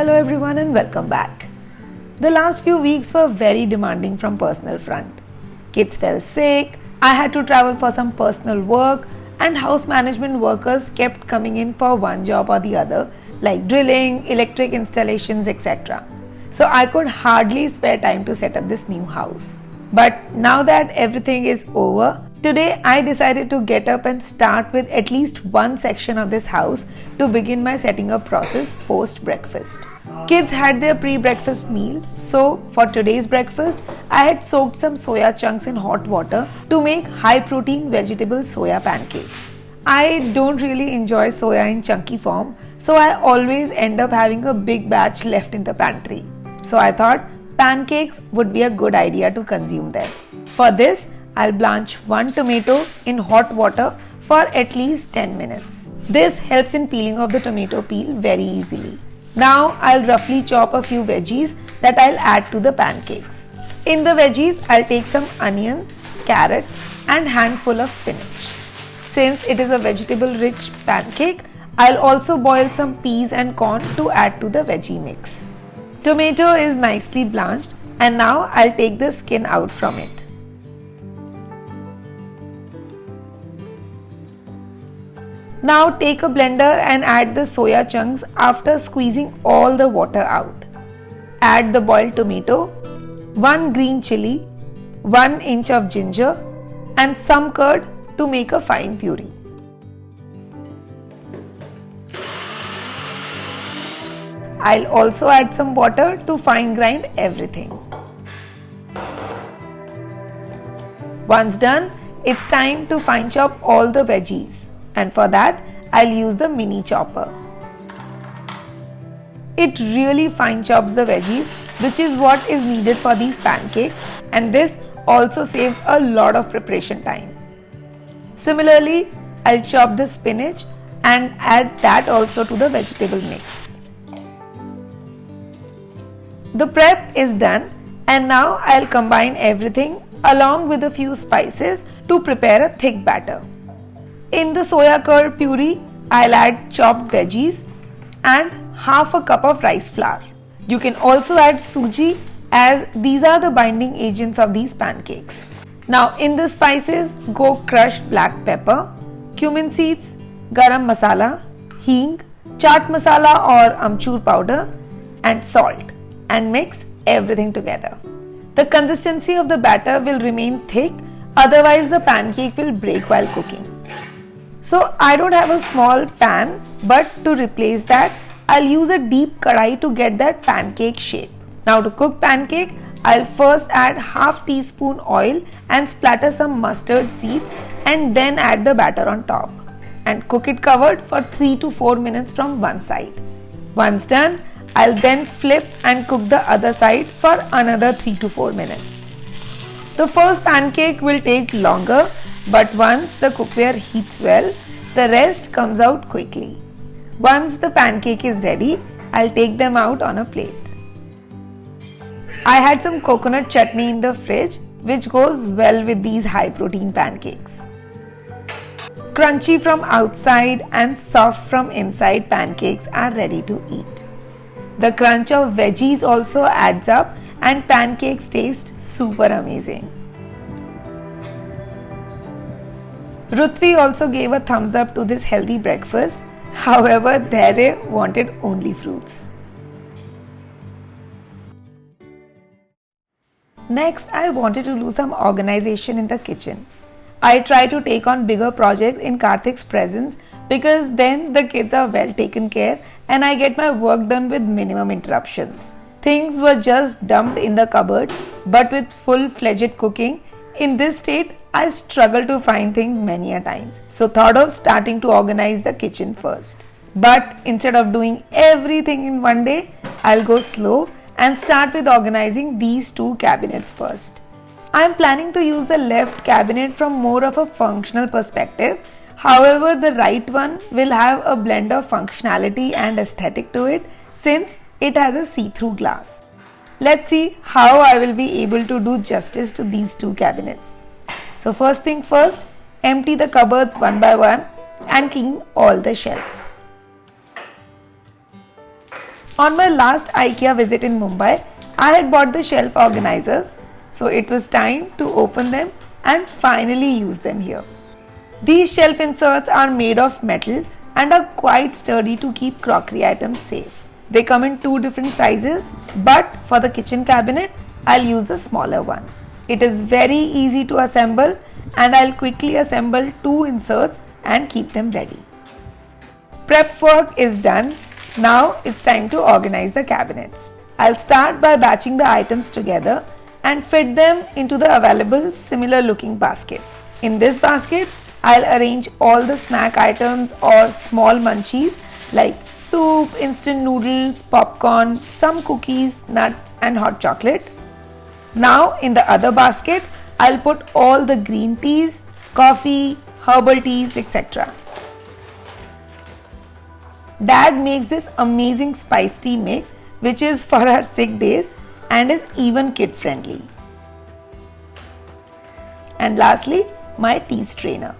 Hello everyone and welcome back. The last few weeks were very demanding from personal front. Kids fell sick, I had to travel for some personal work, and house management workers kept coming in for one job or the other, like drilling, electric installations, etc. So I could hardly spare time to set up this new house. But now that everything is over, today I decided to get up and start with at least one section of this house to begin my setting up process post breakfast. Kids had their pre-breakfast meal, so for today's breakfast, I had soaked some soya chunks in hot water to make high-protein vegetable soya pancakes. I don't really enjoy soya in chunky form, so I always end up having a big batch left in the pantry. So I thought pancakes would be a good idea to consume them. For this, I'll blanch one tomato in hot water for at least 10 minutes. This helps in peeling off the tomato peel very easily. Now I'll roughly chop a few veggies that I'll add to the pancakes. In the veggies, I'll take some onion, carrot and handful of spinach. Since it is a vegetable-rich pancake, I'll also boil some peas and corn to add to the veggie mix. Tomato is nicely blanched and now I'll take the skin out from it. Now take a blender and add the soya chunks after squeezing all the water out. Add the boiled tomato, 1 green chili, 1 inch of ginger and some curd to make a fine puree. I'll also add some water to fine grind everything. Once done, it's time to fine chop all the veggies. And for that, I'll use the mini chopper. It really fine chops the veggies, which is what is needed for these pancakes, and this also saves a lot of preparation time. Similarly, I'll chop the spinach and add that also to the vegetable mix. The prep is done and now I'll combine everything along with a few spices to prepare a thick batter. In the soya curd puree, I'll add chopped veggies and half a cup of rice flour. You can also add suji as these are the binding agents of these pancakes. Now in the spices, go crushed black pepper, cumin seeds, garam masala, hing, chaat masala or amchur powder and salt and mix everything together. The consistency of the batter will remain thick, otherwise the pancake will break while cooking. So I don't have a small pan, but to replace that, I'll use a deep kadai to get that pancake shape. Now to cook pancake, I'll first add half teaspoon oil and splatter some mustard seeds and then add the batter on top and cook it covered for 3 to 4 minutes from one side. Once done, I'll then flip and cook the other side for another 3 to 4 minutes. The first pancake will take longer, but once the cookware heats well, the rest comes out quickly. Once the pancake is ready, I'll take them out on a plate. I had some coconut chutney in the fridge, which goes well with these high protein pancakes. Crunchy from outside and soft from inside pancakes are ready to eat. The crunch of veggies also adds up and pancakes taste super amazing. Ruthvi also gave a thumbs up to this healthy breakfast. However, Dhere wanted only fruits. Next, I wanted to do some organization in the kitchen. I try to take on bigger projects in Karthik's presence because then the kids are well taken care and I get my work done with minimum interruptions. Things were just dumped in the cupboard, but with full-fledged cooking, in this state, I struggle to find things many a times. So thought of starting to organize the kitchen first. But instead of doing everything in one day, I'll go slow and start with organizing these two cabinets first. I am planning to use the left cabinet from more of a functional perspective. However, the right one will have a blend of functionality and aesthetic to it since it has a see-through glass. Let's see how I will be able to do justice to these two cabinets. So first thing first, empty the cupboards one by one and clean all the shelves. On my last IKEA visit in Mumbai, I had bought the shelf organizers, so it was time to open them and finally use them here. These shelf inserts are made of metal and are quite sturdy to keep crockery items safe. They come in two different sizes, but for the kitchen cabinet, I'll use the smaller one. It is very easy to assemble and I'll quickly assemble two inserts and keep them ready. Prep work is done. Now it's time to organize the cabinets. I'll start by batching the items together and fit them into the available similar looking baskets. In this basket, I'll arrange all the snack items or small munchies like soup, instant noodles, popcorn, some cookies, nuts and hot chocolate. Now in the other basket, I'll put all the green teas, coffee, herbal teas, etc. Dad makes this amazing spice tea mix which is for our sick days and is even kid friendly. And lastly, my tea strainer.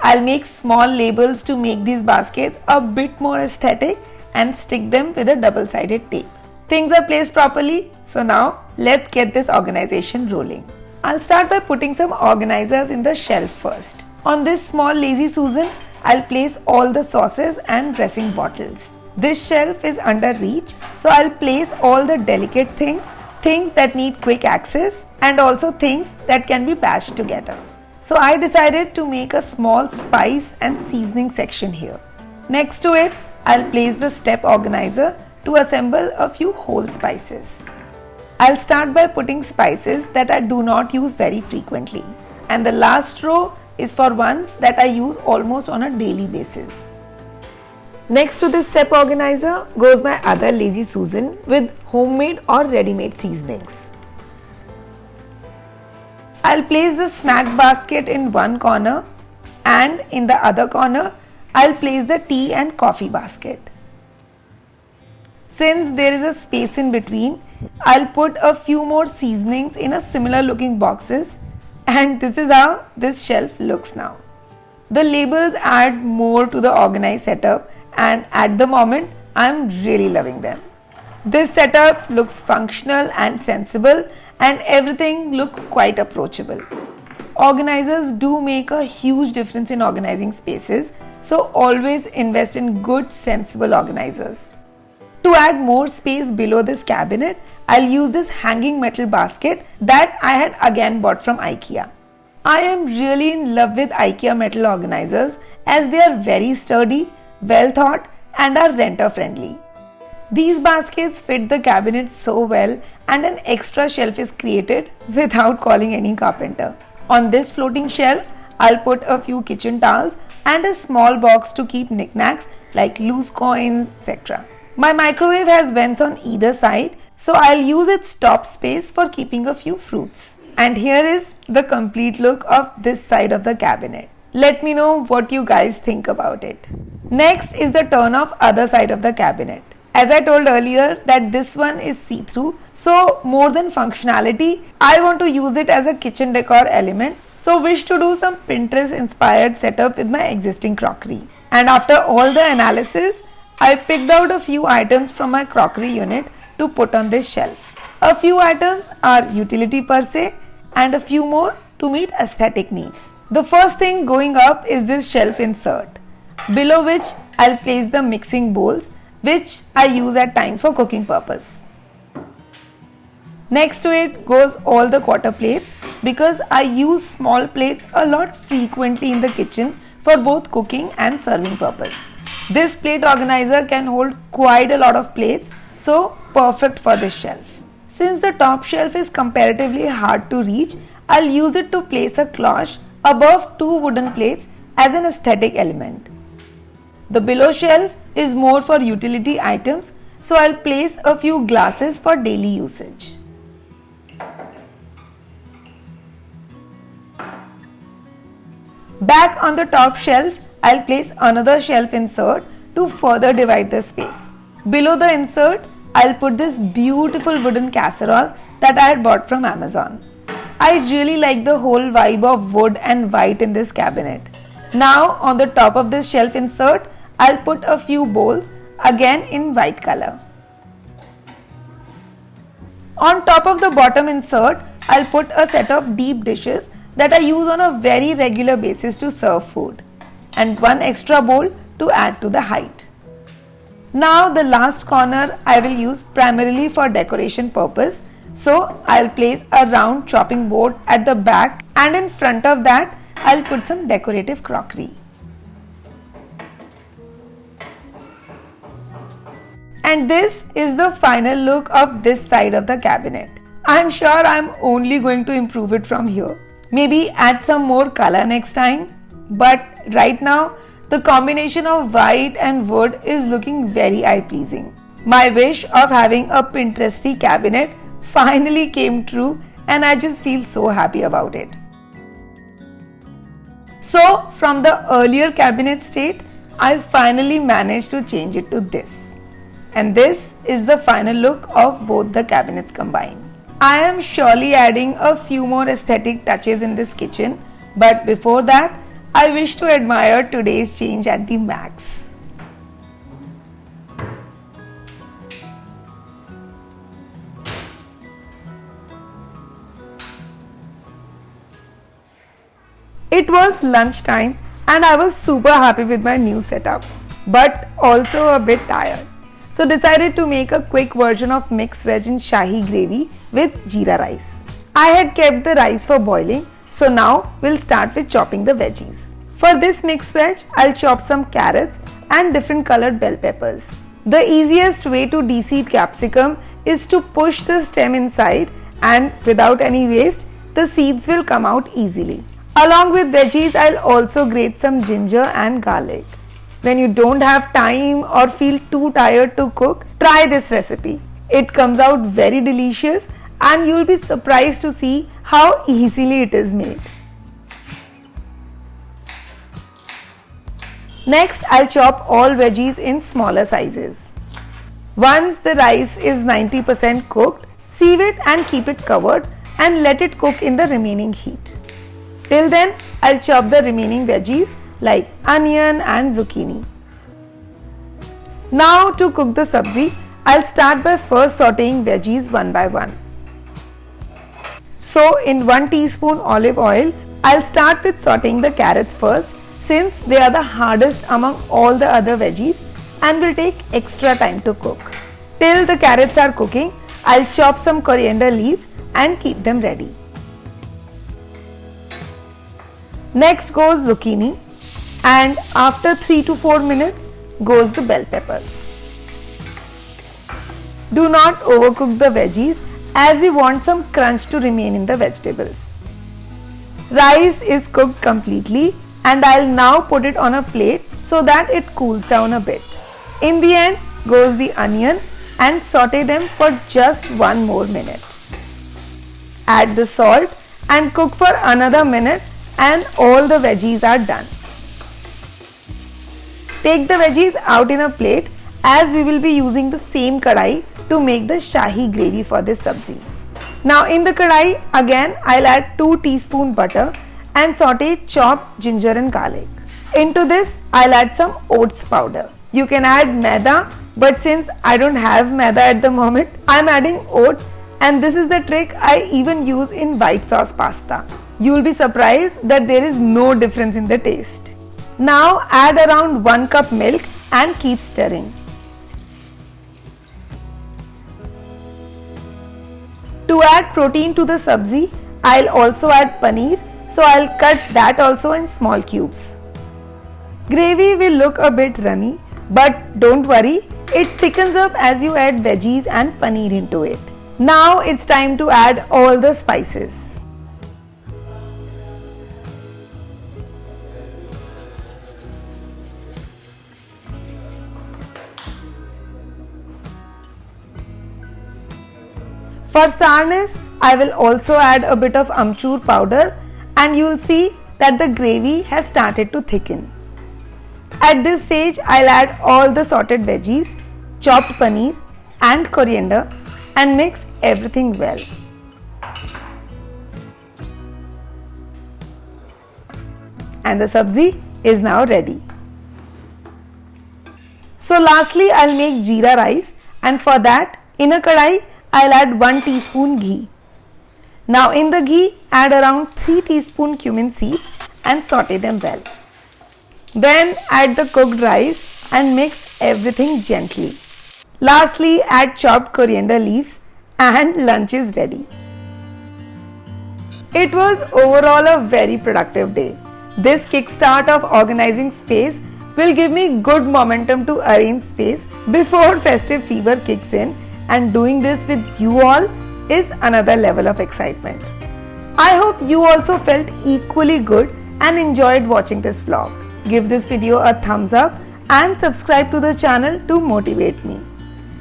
I'll make small labels to make these baskets a bit more aesthetic and stick them with a double-sided tape. Things are placed properly, so now let's get this organization rolling. I'll start by putting some organizers in the shelf first. On this small Lazy Susan, I'll place all the sauces and dressing bottles. This shelf is under reach, so I'll place all the delicate things that need quick access and also things that can be patched together. So I decided to make a small spice and seasoning section here. Next to it, I'll place the step organizer to assemble a few whole spices. I'll start by putting spices that I do not use very frequently, and the last row is for ones that I use almost on a daily basis. Next to this step organizer goes my other Lazy Susan with homemade or ready-made seasonings. I'll place the snack basket in one corner and in the other corner I'll place the tea and coffee basket. Since there is a space in between, I'll put a few more seasonings in a similar looking boxes, and this is how this shelf looks now. The labels add more to the organized setup and at the moment I'm really loving them. This setup looks functional and sensible and everything looks quite approachable. Organizers do make a huge difference in organizing spaces, so always invest in good sensible organizers. To add more space below this cabinet, I'll use this hanging metal basket that I had again bought from IKEA. I am really in love with IKEA metal organizers as they are very sturdy, well thought and are renter friendly. These baskets fit the cabinet so well and an extra shelf is created without calling any carpenter. On this floating shelf, I'll put a few kitchen towels and a small box to keep knickknacks like loose coins, etc. My microwave has vents on either side, so I'll use its top space for keeping a few fruits. And here is the complete look of this side of the cabinet. Let me know what you guys think about it. Next is the turn of other side of the cabinet. As I told earlier that this one is see-through, so more than functionality, I want to use it as a kitchen decor element. So wish to do some Pinterest inspired setup with my existing crockery. And after all the analysis, I picked out a few items from my crockery unit to put on this shelf. A few items are utility per se and a few more to meet aesthetic needs. The first thing going up is this shelf insert, below which I'll place the mixing bowls which I use at times for cooking purpose. Next to it goes all the quarter plates because I use small plates a lot frequently in the kitchen for both cooking and serving purpose. This plate organizer can hold quite a lot of plates, so perfect for this shelf. Since the top shelf is comparatively hard to reach, I'll use it to place a cloche above two wooden plates as an aesthetic element. The below shelf is more for utility items, so I'll place a few glasses for daily usage. Back on the top shelf, I'll place another shelf insert to further divide the space. Below the insert, I'll put this beautiful wooden casserole that I had bought from Amazon. I really like the whole vibe of wood and white in this cabinet. Now on the top of this shelf insert, I'll put a few bowls again in white color. On top of the bottom insert, I'll put a set of deep dishes that I use on a very regular basis to serve food, and one extra bowl to add to the height. Now the last corner I will use primarily for decoration purpose, so I'll place a round chopping board at the back, and in front of that I'll put some decorative crockery. And this is the final look of this side of the cabinet. I'm sure I'm only going to improve it from here. Maybe add some more color next time. But right now, the combination of white and wood is looking very eye-pleasing. My wish of having a Pinteresty cabinet finally came true, and I just feel so happy about it. So from the earlier cabinet state, I finally managed to change it to this. And this is the final look of both the cabinets combined. I am surely adding a few more aesthetic touches in this kitchen, but before that, I wish to admire today's change at the max. It was lunchtime and I was super happy with my new setup, but also a bit tired. So decided to make a quick version of mixed veg in Shahi gravy with Jeera rice. I had kept the rice for boiling, so now we'll start with chopping the veggies. For this mixed veg, I'll chop some carrots and different colored bell peppers. The easiest way to de-seed capsicum is to push the stem inside, and without any waste, the seeds will come out easily. Along with veggies, I'll also grate some ginger and garlic. When you don't have time or feel too tired to cook, try this recipe. It comes out very delicious and you'll be surprised to see how easily it is made. Next, I'll chop all veggies in smaller sizes. Once the rice is 90% cooked, sieve it and keep it covered and let it cook in the remaining heat. Till then, I'll chop the remaining veggies like onion and zucchini. Now to cook the sabzi, I'll start by first sauteing veggies one by one. So in 1 teaspoon olive oil, I'll start with sauteing the carrots first, since they are the hardest among all the other veggies and will take extra time to cook. Till the carrots are cooking, I'll chop some coriander leaves and keep them ready. Next goes zucchini, and after 3 to 4 minutes goes the bell peppers. Do not overcook the veggies as we want some crunch to remain in the vegetables. Rice is cooked completely and I'll now put it on a plate so that it cools down a bit. In the end goes the onion and saute them for just 1 more minute. Add the salt and cook for another minute and all the veggies are done. Take the veggies out in a plate as we will be using the same kadai to make the Shahi gravy for this sabzi. Now in the kadai again I'll add 2 teaspoon butter and saute chopped ginger and garlic. Into this I'll add some oats powder. You can add maida, but since I don't have maida at the moment, I'm adding oats, and this is the trick I even use in white sauce pasta. You will be surprised that there is no difference in the taste. Now add around 1 cup milk and keep stirring. To add protein to the sabzi, I'll also add paneer, so I'll cut that also in small cubes. Gravy will look a bit runny, but don't worry, it thickens up as you add veggies and paneer into it. Now it's time to add all the spices. For sourness, I will also add a bit of amchur powder, and you will see that the gravy has started to thicken. At this stage, I'll add all the sauteed veggies, chopped paneer and coriander and mix everything well. And the sabzi is now ready. So lastly, I'll make jeera rice, and for that, in a kadai, I'll add 1 teaspoon ghee. Now in the ghee, add around 3 teaspoon cumin seeds and saute them well. Then add the cooked rice and mix everything gently. Lastly, add chopped coriander leaves and lunch is ready. It was overall a very productive day. This kickstart of organizing space will give me good momentum to arrange space before festive fever kicks in, and doing this with you all is another level of excitement. I hope you also felt equally good and enjoyed watching this vlog. Give this video a thumbs up and subscribe to the channel to motivate me.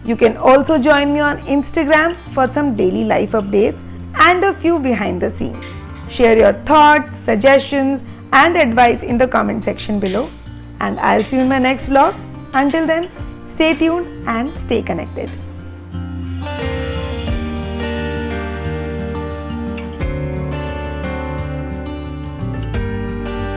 You can also join me on Instagram for some daily life updates and a few behind the scenes. Share your thoughts, suggestions and advice in the comment section below. And I'll see you in my next vlog. Until then, stay tuned and stay connected.